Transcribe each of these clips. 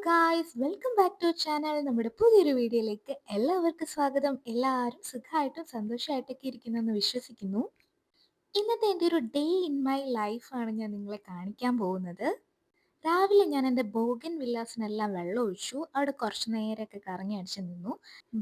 Guys welcome back to channel. നമ്മുടെ പുതിയൊരു വീഡിയോയിലേക്ക് എല്ലാവർക്കും സ്വാഗതം. എല്ലാവരും സുഖമായിട്ടും സന്തോഷമായിട്ടൊക്കെ ഇരിക്കുന്നെന്ന് വിശ്വസിക്കുന്നു. ഇന്നത്തെ എൻ്റെ ഒരു ഡേ ഇൻ മൈ ലൈഫാണ് ഞാൻ നിങ്ങളെ കാണിക്കാൻ പോകുന്നത്. രാവിലെ ഞാൻ എൻ്റെ ബോഗൻ വില്ലാസിനെല്ലാം വെള്ളം ഒഴിച്ചു. അവിടെ കുറച്ച് നേരമൊക്കെ കറങ്ങി അടിച്ച് നിന്നു.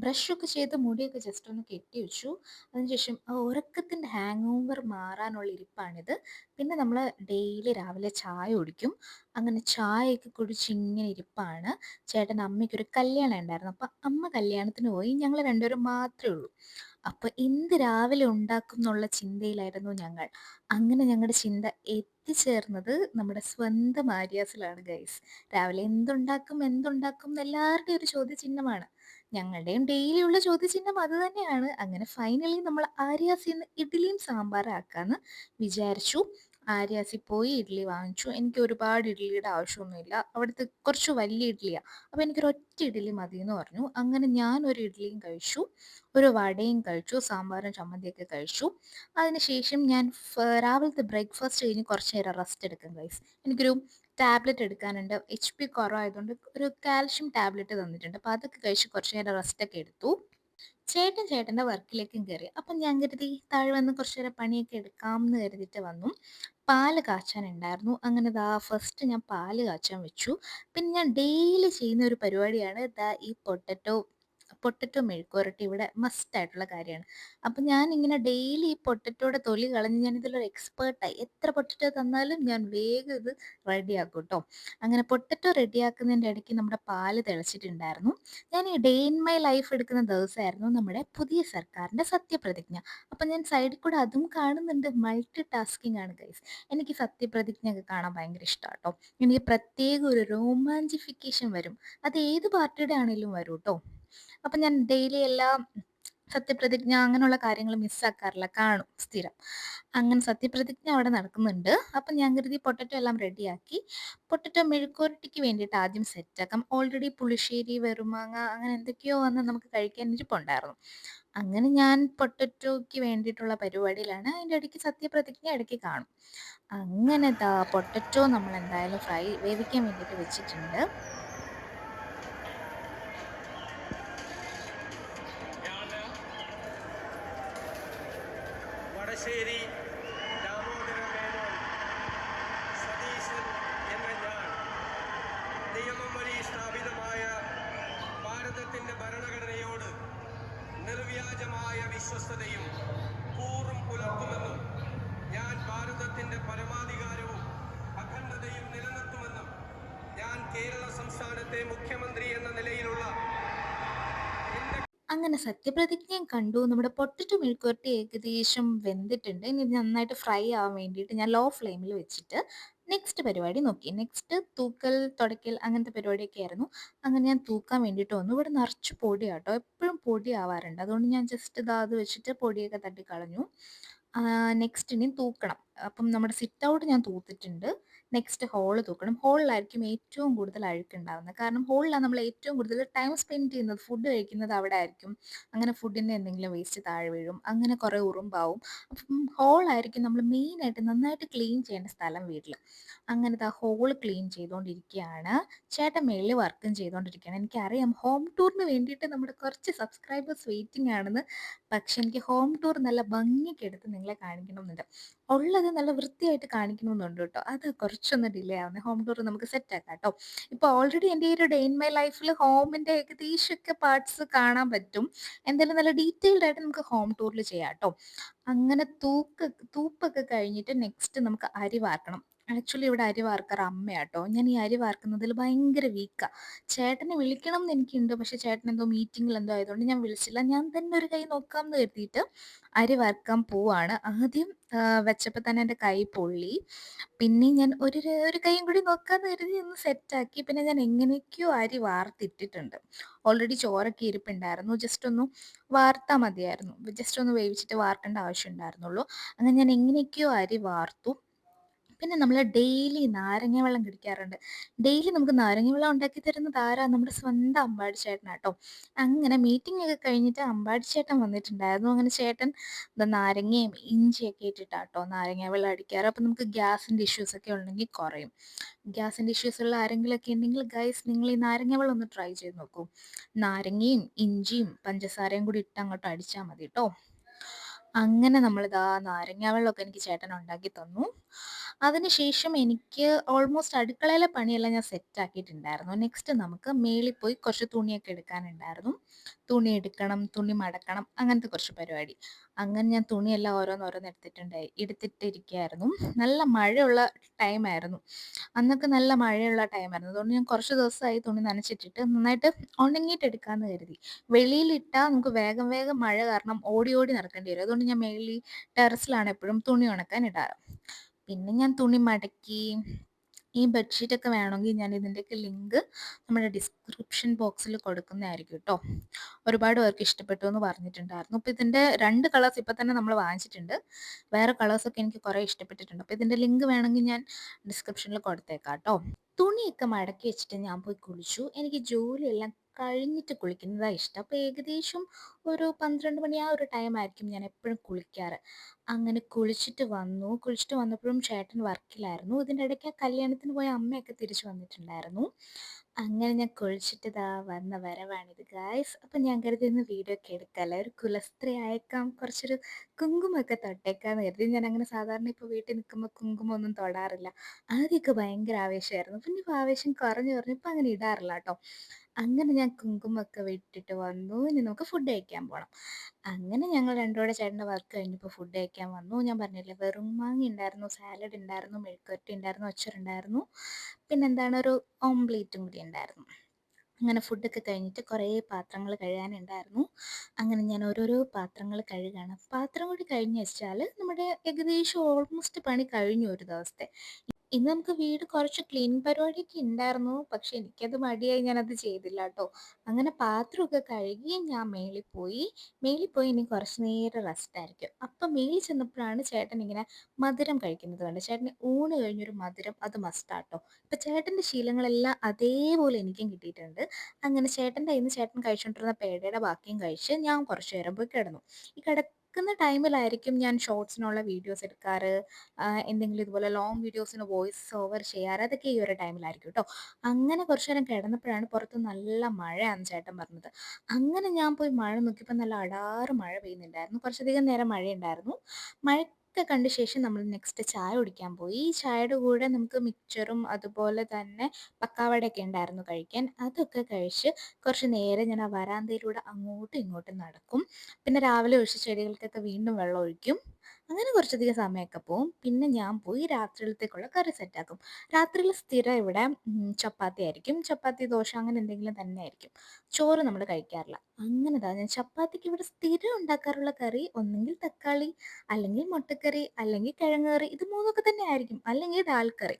ബ്രഷൊക്കെ ചെയ്ത് മുടിയൊക്കെ ജസ്റ്റ് ഒന്ന് കെട്ടി വെച്ചു. അതിനുശേഷം ആ ഉറക്കത്തിൻ്റെ ഹാങ് ഓവർ മാറാനുള്ള ഇരിപ്പാണിത്. പിന്നെ നമ്മൾ ഡെയിലി രാവിലെ ചായ കുടിക്കും. അങ്ങനെ ചായയൊക്കെ കുടിച്ച് ഇങ്ങനെ ഇരിപ്പാണ്. ചേട്ടൻ്റെ അമ്മയ്ക്കൊരു കല്യാണം ഉണ്ടായിരുന്നു. അപ്പം അമ്മ കല്യാണത്തിന് പോയി. ഞങ്ങൾ രണ്ടുപേരും മാത്രമേ ഉള്ളൂ. അപ്പോൾ എന്ത് രാവിലെ ഉണ്ടാക്കും എന്നുള്ള ചിന്തയിലായിരുന്നു ഞങ്ങൾ. അങ്ങനെ ഞങ്ങളുടെ ചിന്ത എത്തിച്ചേർന്നത് നമ്മുടെ സ്വന്തം ആര്യാസിലാണ് ഗൈസ്. രാവിലെ എന്തുണ്ടാക്കും എന്തുണ്ടാക്കും എന്ന് എല്ലാവരുടെയും ഒരു ചോദ്യചിഹ്നമാണ്. ഞങ്ങളുടെയും ഡെയിലി ഉള്ള ചോദ്യചിഹ്നം അത് തന്നെയാണ്. അങ്ങനെ ഫൈനലി നമ്മൾ ആര്യാസിൽ നിന്ന് ഇഡ്ഡലിയും സാമ്പാറാക്കാന്ന് വിചാരിച്ചു. ആര്യാസിൽ പോയി ഇഡ്ഡലി വാങ്ങിച്ചു. എനിക്ക് ഒരുപാട് ഇഡ്ഡലിയുടെ ആവശ്യമൊന്നുമില്ല. അവിടുത്തെ കുറച്ച് വലിയ ഇഡ്ഡലിയാണ്. അപ്പോൾ എനിക്കൊരു ഒറ്റ ഇഡ്ഡലി മതി എന്ന് പറഞ്ഞു. അങ്ങനെ ഞാൻ ഒരു ഇഡ്ഡലിയും കഴിച്ചു, ഒരു വടയും കഴിച്ചു, സാമ്പാറും ചമ്മന്തിയൊക്കെ കഴിച്ചു. അതിനുശേഷം ഞാൻ രാവിലത്തെ ബ്രേക്ക്ഫാസ്റ്റ് കഴിഞ്ഞ് കുറച്ച് നേരം റെസ്റ്റ് എടുക്കും ഗൈസ്. എനിക്കൊരു ടാബ്ലറ്റ് എടുക്കാനുണ്ട്. HP കുറവായതുകൊണ്ട് ഒരു കാൽഷ്യം ടാബ്ലറ്റ് തന്നിട്ടുണ്ട്. അപ്പോൾ അതൊക്കെ കഴിച്ച് കുറച്ച് നേരം റെസ്റ്റൊക്കെ എടുത്തു. ചേട്ടൻ്റെ വർക്കിലേക്കും കയറി. അപ്പം ഞാൻ കരുതി താഴെ വന്ന് കുറച്ച് നേരം പണിയൊക്കെ എടുക്കാം എന്ന് കരുതിയിട്ട് വന്നു. പാല് കാച്ചാനുണ്ടായിരുന്നു. അങ്ങനെ ദാ ഫസ്റ്റ് ഞാൻ പാല് കാച്ചാൻ വെച്ചു. പിന്നെ ഞാൻ ഡെയിലി ചെയ്യുന്ന ഒരു പരിപാടിയാണ് ദാ ഈ പൊട്ടറ്റോ മെഴുക്കുവരട്ടി ഇവിടെ മസ്റ്റ് ആയിട്ടുള്ള കാര്യമാണ്. അപ്പം ഞാനിങ്ങനെ ഡെയിലി ഈ പൊട്ടറ്റോയുടെ തൊലി കളഞ്ഞ് ഞാനിതിലൊരു എക്സ്പേർട്ടായി. എത്ര പൊട്ടറ്റോ തന്നാലും ഞാൻ വേഗം ഇത് റെഡിയാക്കും കേട്ടോ. അങ്ങനെ പൊട്ടറ്റോ റെഡിയാക്കുന്നതിൻ്റെ ഇടയ്ക്ക് നമ്മുടെ പാല് തിളച്ചിട്ടുണ്ടായിരുന്നു. ഞാൻ ഈ ഡേ ഇൻ മൈ ലൈഫ് എടുക്കുന്ന ദിവസമായിരുന്നു നമ്മുടെ പുതിയ സർക്കാരിൻ്റെ സത്യപ്രതിജ്ഞ. അപ്പം ഞാൻ സൈഡിൽ കൂടെ അതും കാണുന്നുണ്ട്. മൾട്ടി ടാസ്കിങ് ആണ് ഗൈസ്. എനിക്ക് സത്യപ്രതിജ്ഞ ഒക്കെ കാണാൻ ഭയങ്കര ഇഷ്ടമാണ് കേട്ടോ. എനിക്ക് പ്രത്യേക ഒരു റോമാഞ്ചിഫിക്കേഷൻ വരും. അത് ഏത് പാർട്ടിയുടെ ആണെങ്കിലും വരും കേട്ടോ. അപ്പം ഞാൻ ഡെയിലി എല്ലാം സത്യപ്രതിജ്ഞ അങ്ങനെയുള്ള കാര്യങ്ങൾ മിസ്സാക്കാറില്ല, കാണും സ്ഥിരം. അങ്ങനെ സത്യപ്രതിജ്ഞ അവിടെ നടക്കുന്നുണ്ട്. അപ്പം ഞാൻ കരുതി പൊട്ടറ്റോ എല്ലാം റെഡിയാക്കി. പൊട്ടറ്റോ മെഴുക്കുവരട്ടിക്ക് വേണ്ടിയിട്ട് ആദ്യം സെറ്റാക്കാം. ഓൾറെഡി പുളിശ്ശേരി, വെറുമാങ്ങ അങ്ങനെ എന്തൊക്കെയോ വന്ന് നമുക്ക് കഴിക്കാൻ ഇരിപ്പുണ്ടായിരുന്നു. അങ്ങനെ ഞാൻ പൊട്ടറ്റോയ്ക്ക് വേണ്ടിയിട്ടുള്ള പരിപാടിയിലാണ്. അതിൻ്റെ ഇടയ്ക്ക് സത്യപ്രതിജ്ഞ ഇടയ്ക്ക് കാണും. അങ്ങനെ ദാ പൊട്ടറ്റോ നമ്മൾ എന്തായാലും വേവിക്കാൻ വേണ്ടിയിട്ട് വെച്ചിട്ടുണ്ട്. വടശ്ശേരി ദാമോദരൻ മേനോൻ സതീശൻ എന്ന ഞാൻ നിയമം വഴി സ്ഥാപിതമായ ഭാരതത്തിൻ്റെ ഭരണഘടനയോട് നിർവ്യാജമായ വിശ്വസ്തതയും കൂറും പുലർത്തുമെന്നും ഞാൻ ഭാരതത്തിൻ്റെ പരമാധികാരവും അഖണ്ഡതയും നിലനിർത്തുമെന്നും ഞാൻ കേരള സംസ്ഥാനത്തെ മുഖ്യമന്ത്രി എന്ന നിലയിലുള്ള അങ്ങനെ സത്യപ്രതിജ്ഞയും കണ്ടു. നമ്മുടെ പൊട്ടറ്റോ മെഴുക്കുവരട്ടി ഏകദേശം വെന്തിട്ടുണ്ട്. ഇനി ഇത് നന്നായിട്ട് ഫ്രൈ ആവാൻ വേണ്ടിയിട്ട് ഞാൻ ലോ ഫ്ലെയിമിൽ വെച്ചിട്ട് നെക്സ്റ്റ് പരിപാടി നോക്കി. നെക്സ്റ്റ് തൂക്കൽ, തുടയ്ക്കൽ അങ്ങനത്തെ പരിപാടിയൊക്കെ ആയിരുന്നു. അങ്ങനെ ഞാൻ തൂക്കാൻ വേണ്ടിയിട്ട് വന്നു. ഇവിടെ നിറച്ച് പൊടിയാണ് കേട്ടോ. എപ്പോഴും പൊടി ആവാറുണ്ട്. അതുകൊണ്ട് ഞാൻ ജസ്റ്റ് ഇതാ അത് വെച്ചിട്ട് പൊടിയൊക്കെ തട്ടിക്കളഞ്ഞു. നെക്സ്റ്റ് ഇനി തൂക്കണം. അപ്പം നമ്മുടെ സിറ്റ് ഔട്ട് ഞാൻ തൂത്തിട്ടുണ്ട്. Next hall തൂക്കണം. ഹോളിലായിരിക്കും ഏറ്റവും കൂടുതൽ അഴുക്കുണ്ടാവുന്നത്. കാരണം ഹോളിലാണ് നമ്മൾ ഏറ്റവും കൂടുതൽ ടൈം സ്പെൻഡ് ചെയ്യുന്നത്. ഫുഡ് കഴിക്കുന്നത് അവിടെ ആയിരിക്കും. അങ്ങനെ ഫുഡിൻ്റെ എന്തെങ്കിലും വേസ്റ്റ് താഴെ വീഴും. അങ്ങനെ കുറേ ഉറുമ്പാവും. അപ്പം ഹോളായിരിക്കും നമ്മൾ മെയിനായിട്ട് നന്നായിട്ട് ക്ലീൻ ചെയ്യേണ്ട സ്ഥലം വീട്ടിൽ. അങ്ങനെ ആ ഹോള് ക്ലീൻ ചെയ്തുകൊണ്ടിരിക്കുകയാണ്. ചേട്ടൻ മേളിൽ വർക്കും ചെയ്തുകൊണ്ടിരിക്കുകയാണ്. എനിക്കറിയാം ഹോം ടൂറിന് വേണ്ടിയിട്ട് നമ്മുടെ കുറച്ച് സബ്സ്ക്രൈബേഴ്സ് വെയിറ്റിംഗ് ആണെന്ന്. പക്ഷെ എനിക്ക് ഹോം ടൂർ നല്ല ഭംഗിക്ക് എടുത്ത് നിങ്ങളെ കാണിക്കണമെന്നുണ്ട്. ഉള്ളത് നല്ല വൃത്തിയായിട്ട് കാണിക്കണമെന്നുണ്ട് കേട്ടോ. അത് കുറച്ചൊന്ന് ഡിലേ ആവുന്നത്. ഹോം ടൂർ നമുക്ക് സെറ്റ് ആക്കാം കേട്ടോ. ഇപ്പോൾ ഓൾറെഡി എൻ്റെ ഈ ഒരു ഡേ ഇൻ മൈ ലൈഫിൽ ഹോമിൻ്റെ ഏകദേശമൊക്കെ പാർട്സ് കാണാൻ പറ്റും. എന്തായാലും നല്ല ഡീറ്റെയിൽഡ് ആയിട്ട് നമുക്ക് ഹോം ടൂറിൽ ചെയ്യാം കേട്ടോ. അങ്ങനെ തൂപ്പൊക്കെ കഴിഞ്ഞിട്ട് നെക്സ്റ്റ് നമുക്ക് അരി വാർക്കണം. ആക്ച്വലി ഇവിടെ അരി വാർക്കാറ് അമ്മയാട്ടോ. ഞാൻ ഈ അരി വാർക്കുന്നതിൽ ഭയങ്കര വീക്കാണ്. ചേട്ടനെ വിളിക്കണം എന്ന് എനിക്കുണ്ട്. പക്ഷേ ചേട്ടൻ എന്തോ മീറ്റിങ്ങിൽ എന്തോ ആയതുകൊണ്ട് ഞാൻ വിളിച്ചില്ല. ഞാൻ തന്നെ ഒരു കൈ നോക്കാം എന്ന് കരുതിയിട്ട് അരി വറുക്കാൻ പോവാണ്. ആദ്യം വെച്ചപ്പോൾ തന്നെ എൻ്റെ കൈ പൊള്ളി. പിന്നെ ഞാൻ ഒരു കൈയും കൂടി നോക്കാമെന്ന് കരുതി ഒന്ന് സെറ്റാക്കി. പിന്നെ ഞാൻ എങ്ങനെയൊക്കെയോ അരി വാർത്തിട്ടിട്ടുണ്ട്. ഓൾറെഡി ചോറൊക്കെ ഇരിപ്പുണ്ടായിരുന്നു. ജസ്റ്റ് ഒന്ന് വാർത്താൽ മതിയായിരുന്നു. ജസ്റ്റ് ഒന്ന് വേവിച്ചിട്ട് വാർക്കേണ്ട ആവശ്യം ഉണ്ടായിരുന്നുള്ളൂ. അങ്ങനെ ഞാൻ എങ്ങനെയൊക്കെയോ അരി വാർത്തു. പിന്നെ നമ്മൾ ഡെയിലി നാരങ്ങ വെള്ളം കുടിക്കാറുണ്ട്. ഡെയിലി നമുക്ക് നാരങ്ങ വെള്ളം ഉണ്ടാക്കി തരുന്നത് ആരാ? നമ്മുടെ സ്വന്തം അമ്പാടി ചേട്ടനാട്ടോ. അങ്ങനെ മീറ്റിംഗൊക്കെ കഴിഞ്ഞിട്ട് അമ്പാടി ചേട്ടൻ വന്നിട്ടുണ്ടായിരുന്നു. അങ്ങനെ ചേട്ടൻ നാരങ്ങയും ഇഞ്ചിയൊക്കെ ഇട്ടിട്ടാട്ടോ നാരങ്ങ വെള്ളം അടിക്കാറ്. അപ്പം നമുക്ക് ഗ്യാസിൻ്റെ ഇഷ്യൂസൊക്കെ ഉണ്ടെങ്കിൽ കുറയും. ഗ്യാസിൻ്റെ ഇഷ്യൂസുള്ള ആരെങ്കിലുമൊക്കെ ഉണ്ടെങ്കിൽ ഗൈസ് നിങ്ങൾ ഈ നാരങ്ങ വെള്ളം ഒന്ന് ട്രൈ ചെയ്ത് നോക്കൂ. നാരങ്ങയും ഇഞ്ചിയും പഞ്ചസാരയും കൂടി ഇട്ട് അങ്ങോട്ട് അടിച്ചാൽ മതി ട്ടോ. അങ്ങനെ നമ്മളിതാ നാരങ്ങാ വെള്ളമൊക്കെ എനിക്ക് ചേട്ടൻ ഉണ്ടാക്കി തന്നു. അതിനുശേഷം എനിക്ക് ഓൾമോസ്റ്റ് അടുക്കളയിലെ പണിയെല്ലാം ഞാൻ സെറ്റാക്കിയിട്ടുണ്ടായിരുന്നു. നെക്സ്റ്റ് നമുക്ക് മേളിൽ പോയി കുറച്ച് തുണിയൊക്കെ എടുക്കാനുണ്ടായിരുന്നു. തുണി എടുക്കണം, തുണി മടക്കണം, അങ്ങനത്തെ കുറച്ച് പരിപാടി. അങ്ങനെ ഞാൻ തുണിയെല്ലാം ഓരോന്നോരോന്ന് എടുത്തിട്ടിരിക്കുകയായിരുന്നു. നല്ല മഴയുള്ള ടൈമായിരുന്നു. അന്നൊക്കെ നല്ല മഴയുള്ള ടൈമായിരുന്നു. അതുകൊണ്ട് ഞാൻ കുറച്ച് ദിവസമായി തുണി നനച്ചിട്ടിട്ട് നന്നായിട്ട് ഉണങ്ങിയിട്ട് എടുക്കാമെന്ന് കരുതി. വെളിയിലിട്ടാൽ നമുക്ക് വേഗം വേഗം മഴ കാരണം ഓടി ഓടി നടക്കേണ്ടി വരും. അതുകൊണ്ട് ഞാൻ മേളിൽ ടെറസിലാണ് എപ്പോഴും തുണി ഉണക്കാൻ ഇടാറ്. പിന്നെ ഞാൻ തുണി മടക്കി. ഈ ബെഡ്ഷീറ്റൊക്കെ വേണമെങ്കിൽ ഞാൻ ഇതിൻ്റെയൊക്കെ ലിങ്ക് നമ്മുടെ ഡിസ്ക്രിപ്ഷൻ ബോക്സിൽ കൊടുക്കുന്നതായിരിക്കും ട്ടോ. ഒരുപാട് പേർക്ക് ഇഷ്ടപ്പെട്ടു എന്ന് പറഞ്ഞിട്ടുണ്ടായിരുന്നു. അപ്പോൾ ഇതിൻ്റെ 2 കളേഴ്സ് ഇപ്പം തന്നെ നമ്മൾ വാങ്ങിച്ചിട്ടുണ്ട്. വേറെ കളേഴ്സൊക്കെ എനിക്ക് കുറേ ഇഷ്ടപ്പെട്ടിട്ടുണ്ട്. അപ്പോൾ ഇതിൻ്റെ ലിങ്ക് വേണമെങ്കിൽ ഞാൻ ഡിസ്ക്രിപ്ഷനിൽ കൊടുത്തേക്കാം ട്ടോ. തുണിയൊക്കെ മടക്കി വെച്ചിട്ട് ഞാൻ പോയി കുളിച്ചു. എനിക്ക് ജോലിയെല്ലാം കഴിഞ്ഞിട്ട് കുളിക്കുന്നതാണ് ഇഷ്ടം. അപ്പോൾ ഏകദേശം ഒരു 12 മണി ആ ഒരു ടൈമായിരിക്കും ഞാൻ എപ്പോഴും കുളിക്കാറ്. അങ്ങനെ കുളിച്ചിട്ട് വന്നു. കുളിച്ചിട്ട് വന്നപ്പോഴും ചേട്ടൻ വർക്കിലായിരുന്നു. ഇതിൻ്റെ ഇടയ്ക്ക് ആ കല്യാണത്തിന് പോയ അമ്മയൊക്കെ തിരിച്ച് വന്നിട്ടുണ്ടായിരുന്നു. അങ്ങനെ ഞാൻ കുളിച്ചിട്ട് ദാ വന്ന വരവാണിത് ഗായ്സ്. അപ്പം ഞാൻ കരുതി ഇന്ന് വീഡിയോ ഒക്കെ എടുക്കാമല്ലോ. ഒരു കുലസ്ത്രീ ആയേക്കാം. കുറച്ചൊരു കുങ്കുമൊക്കെ തൊട്ടേക്കാന്ന് കരുതി. ഞാൻ അങ്ങനെ സാധാരണ ഇപ്പോൾ വീട്ടിൽ നിൽക്കുമ്പോൾ കുങ്കുമൊന്നും തൊടാറില്ല. ആദ്യമൊക്കെ ഭയങ്കര ആവേശമായിരുന്നു. പിന്നെ ഇപ്പോൾ ആവേശം കുറഞ്ഞു കുറഞ്ഞു. ഇപ്പം അങ്ങനെ ഇടാറില്ല കേട്ടോ. അങ്ങനെ ഞാൻ കുങ്കുമൊക്കെ ഇട്ടിട്ട് വന്നു. ഇനി നമുക്ക് ഫുഡ് കഴിക്കാൻ പോണം. അങ്ങനെ ഞങ്ങൾ രണ്ടും കൂടെ ചേട്ടൻ്റെ വർക്ക് കഴിഞ്ഞപ്പോൾ ഫുഡ് കഴിക്കാൻ വന്നു. ഞാൻ പറഞ്ഞില്ലേ വെറും മാങ്ങ ഉണ്ടായിരുന്നു, സാലഡ് ഉണ്ടായിരുന്നു, മെഴുക്കുവരട്ടി ഉണ്ടായിരുന്നു, അച്ചാറുണ്ടായിരുന്നു. പിന്നെന്താണ് ഒരു ഓംപ്ലേറ്റും കൂടി ഉണ്ടായിരുന്നു. അങ്ങനെ ഫുഡൊക്കെ കഴിഞ്ഞിട്ട് കുറേ പാത്രങ്ങൾ കഴുകാനുണ്ടായിരുന്നു. അങ്ങനെ ഞാൻ ഓരോരോ പാത്രങ്ങൾ കഴുകുകയാണ്. പാത്രം കൂടി കഴിഞ്ഞ് വെച്ചാൽ നമ്മുടെ ഏകദേശം ഓൾമോസ്റ്റ് പണി കഴിഞ്ഞു ഒരു ദിവസത്തെ. ഇന്ന് നമുക്ക് വീട് കുറച്ച് ക്ലീനിങ് പരിപാടിയൊക്കെ ഉണ്ടായിരുന്നു. പക്ഷെ എനിക്കത് മടിയായി ഞാനത് ചെയ്തില്ല ട്ടോ. അങ്ങനെ പാത്രമൊക്കെ കഴുകി ഞാൻ മേളിൽ പോയി. മേളിൽ പോയി ഇനി കുറച്ച് നേരം റെസ്റ്റായിരിക്കും. അപ്പം മേളിൽ ചെന്നപ്പോഴാണ് ചേട്ടൻ ഇങ്ങനെ മധുരം കഴിക്കുന്നത് കണ്ടത്. ചേട്ടന് ഊണ് കഴിഞ്ഞൊരു മധുരം അത് മസ്റ്റാട്ടോ. അപ്പം ചേട്ടൻ്റെ ശീലങ്ങളെല്ലാം അതേപോലെ എനിക്കും കിട്ടിയിട്ടുണ്ട്. അങ്ങനെ ചേട്ടൻ്റെ കയ്യിൽ നിന്ന് ചേട്ടൻ കഴിച്ചുകൊണ്ടിരുന്ന പേടയുടെ ബാക്കിയും കഴിച്ച് ഞാൻ കുറച്ച് നേരം പോയി കിടന്നു. ഈ കിടക്കുന്ന ടൈമിലായിരിക്കും ഞാൻ ഷോർട്സിനുള്ള വീഡിയോസ് എടുക്കാറ്. എന്തെങ്കിലും ഇതുപോലെ ലോങ് വീഡിയോസിന് വോയിസ് ഓവർ ചെയ്യാറ് അതൊക്കെ ഈ ഒരു ടൈമിലായിരിക്കും ട്ടോ. അങ്ങനെ കുറച്ച് നേരം കിടന്നപ്പോഴാണ് പുറത്ത് നല്ല മഴയാന്ന് ചേട്ടൻ പറഞ്ഞത്. അങ്ങനെ ഞാൻ പോയി മഴ നോക്കിയപ്പോൾ നല്ല അടാറ് മഴ പെയ്യുന്നുണ്ടായിരുന്നു. കുറച്ചധികം നേരം മഴയുണ്ടായിരുന്നു. മഴയൊക്കെ കണ്ട ശേഷം നമ്മൾ നെക്സ്റ്റ് ചായ കുടിക്കാൻ പോയി. ഈ ചായയുടെ കൂടെ നമുക്ക് മിക്സ്ചറും അതുപോലെ തന്നെ പക്കാവടയൊക്കെ ഉണ്ടായിരുന്നു കഴിക്കാൻ. അതൊക്കെ കഴിച്ച് കുറച്ച് നേരം ഞാൻ ആ വരാന്തയിലൂടെ അങ്ങോട്ടും ഇങ്ങോട്ടും നടക്കും. പിന്നെ രാവിലെ ഒഴിച്ച ചെടികൾക്കൊക്കെ വീണ്ടും വെള്ളം ഒഴിക്കും. അങ്ങനെ കുറച്ചധികം സമയമൊക്കെ പോവും. പിന്നെ ഞാൻ പോയി രാത്രിയിലത്തേക്കുള്ള കറി സെറ്റാക്കും. രാത്രിയിൽ സ്ഥിരം ഇവിടെ ചപ്പാത്തി ആയിരിക്കും. ചപ്പാത്തി, ദോശ അങ്ങനെ എന്തെങ്കിലും തന്നെ ആയിരിക്കും. ചോറ് നമ്മൾ കഴിക്കാറില്ല. അങ്ങനെ ദാ ഞാൻ ചപ്പാത്തിക്ക് ഇവിടെ സ്ഥിരം ഉണ്ടാക്കാറുള്ള കറി ഒന്നെങ്കിൽ തക്കാളി, അല്ലെങ്കിൽ മുട്ടക്കറി, അല്ലെങ്കിൽ കിഴങ്ങ് കറി. ഇത് 3ഒക്കെ തന്നെ ആയിരിക്കും. അല്ലെങ്കിൽ ദാൽ കറി.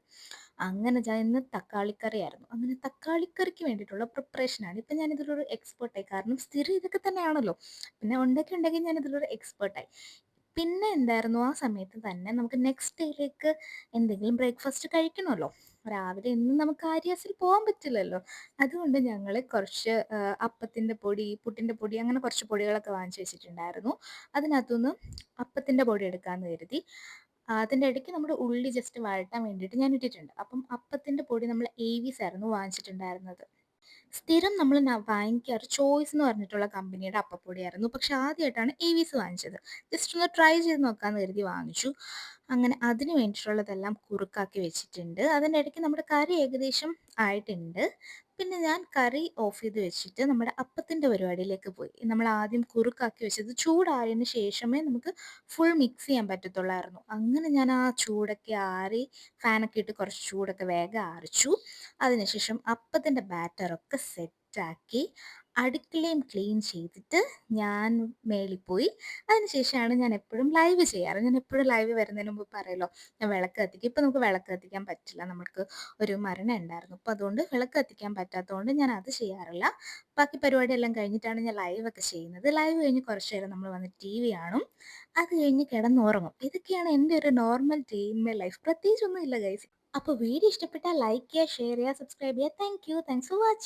അങ്ങനെ ഇന്ന് തക്കാളിക്കറിയായിരുന്നു. അങ്ങനെ തക്കാളിക്കറിക്ക് വേണ്ടിയിട്ടുള്ള പ്രിപ്പറേഷനാണ്. ഇപ്പം ഞാനിതിലൊരു എക്സ്പേർട്ടായി. കാരണം സ്ഥിരം ഇതൊക്കെ തന്നെയാണല്ലോ. പിന്നെ ഉണ്ടാക്കി ഉണ്ടാക്കി ഞാനിതിലൊരു എക്സ്പേർട്ടായി. പിന്നെ എന്തായിരുന്നു ആ സമയത്ത് തന്നെ നമുക്ക് നെക്സ്റ്റ് ഡേയിലേക്ക് എന്തെങ്കിലും ബ്രേക്ക്ഫാസ്റ്റ് കഴിക്കണമല്ലോ. രാവിലെ എന്നും നമുക്ക് ആര്യാസിൽ പോകാൻ പറ്റില്ലല്ലോ. അതുകൊണ്ട് ഞങ്ങൾ കുറച്ച് അപ്പത്തിൻ്റെ പൊടി, പുട്ടിൻ്റെ പൊടി അങ്ങനെ കുറച്ച് പൊടികളൊക്കെ വാങ്ങിച്ച് വെച്ചിട്ടുണ്ടായിരുന്നു. അതിനകത്തുനിന്ന് അപ്പത്തിൻ്റെ പൊടി എടുക്കാമെന്ന് കരുതി. അതിൻ്റെ ഇടയ്ക്ക് നമ്മുടെ ഉള്ളി ജസ്റ്റ് വഴറ്റാൻ വേണ്ടിയിട്ട് ഞാൻ ഇട്ടിട്ടുണ്ട്. അപ്പം അപ്പത്തിൻ്റെ പൊടി നമ്മൾ ഏവീസ് ആയിരുന്നു വാങ്ങിച്ചിട്ടുണ്ടായിരുന്നത്. സ്ഥിരം നമ്മൾ വാങ്ങിക്കാറ് ചോയ്സ് എന്ന് പറഞ്ഞിട്ടുള്ള കമ്പനിയുടെ അപ്പപ്പൊടിയായിരുന്നു. പക്ഷെ ആദ്യമായിട്ടാണ് ഏവീസ് വാങ്ങിച്ചത്. ജസ്റ്റ് ഒന്ന് ട്രൈ ചെയ്ത് നോക്കാമെന്ന് കരുതി വാങ്ങിച്ചു. അങ്ങനെ അതിന് വേണ്ടിയിട്ടുള്ളതെല്ലാം കുറുക്കാക്കി വെച്ചിട്ടുണ്ട്. അതിൻ്റെ ഇടയ്ക്ക് നമ്മുടെ കറി ഏകദേശം ആയിട്ടുണ്ട്. പിന്നെ ഞാൻ കറി ഓഫ് ചെയ്ത് വെച്ചിട്ട് നമ്മുടെ അപ്പത്തിൻ്റെ പരിപാടിയിലേക്ക് പോയി. നമ്മൾ ആദ്യം കുറുക്കാക്കി വെച്ചത് ചൂടാറിയതിന് ശേഷമേ നമുക്ക് ഫുൾ മിക്സ് ചെയ്യാൻ പറ്റത്തുള്ളായിരുന്നു. അങ്ങനെ ഞാൻ ആ ചൂടൊക്കെ ആറി ഫാനൊക്കെ ഇട്ട് കുറച്ച് ചൂടൊക്കെ വേഗം ആറിച്ചു. അതിനുശേഷം അപ്പത്തിൻ്റെ ബാറ്ററൊക്കെ സെറ്റ് സെറ്റാക്കി അടുക്കളയും ക്ലീൻ ചെയ്തിട്ട് ഞാൻ മേളിൽ പോയി. അതിനുശേഷമാണ് ഞാൻ എപ്പോഴും ലൈവ് ചെയ്യാറ്. ഞാൻ എപ്പോഴും ലൈവ് വരുന്നതിന് മുമ്പ് പറയുമല്ലോ, ഞാൻ വിളക്ക് കത്തിക്കും. ഇപ്പം നമുക്ക് വിളക്ക് കത്തിക്കാൻ പറ്റില്ല. നമുക്ക് ഒരു മരണം ഉണ്ടായിരുന്നു. അപ്പോൾ അതുകൊണ്ട് വിളക്ക് കത്തിക്കാൻ പറ്റാത്തതുകൊണ്ട് ഞാൻ അത് ചെയ്യാറില്ല. ബാക്കി പരിപാടിയെല്ലാം കഴിഞ്ഞിട്ടാണ് ഞാൻ ലൈവൊക്കെ ചെയ്യുന്നത്. ലൈവ് കഴിഞ്ഞ് കുറച്ച് നേരം നമ്മൾ വന്ന് ടി.വി കാണും. അത് കഴിഞ്ഞ് കിടന്നുറങ്ങും. ഇതൊക്കെയാണ് എൻ്റെ ഒരു normal day in my life. പ്രത്യേകിച്ചൊന്നും ഇല്ല ഗൈസ്. അപ്പോൾ വീഡിയോ ഇഷ്ടപ്പെട്ടാൽ ലൈക്ക് ചെയ്യുക, ഷെയർ ചെയ്യുക, സബ്സ്ക്രൈബ് ചെയ്യുക. Thank you. Thanks for watching.